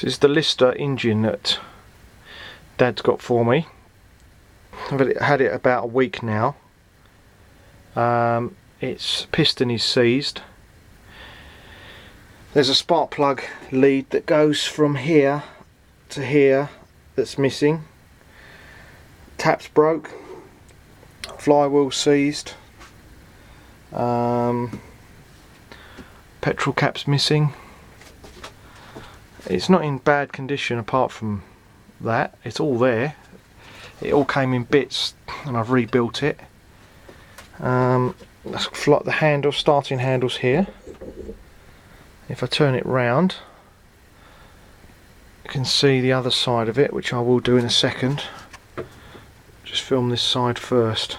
This is the LISTER engine that Dad's got for me. I've had it about a week now. Its piston is seized. There's a spark plug lead that goes from here to here that's missing. Tap's broke. Flywheel seized. Petrol cap's missing. It's not in bad condition apart from that. It's all there. It all came in bits and I've rebuilt it. That's like the handle, starting handles here. If I turn it round, you can see the other side of it, which I will do in a second. Just film this side first.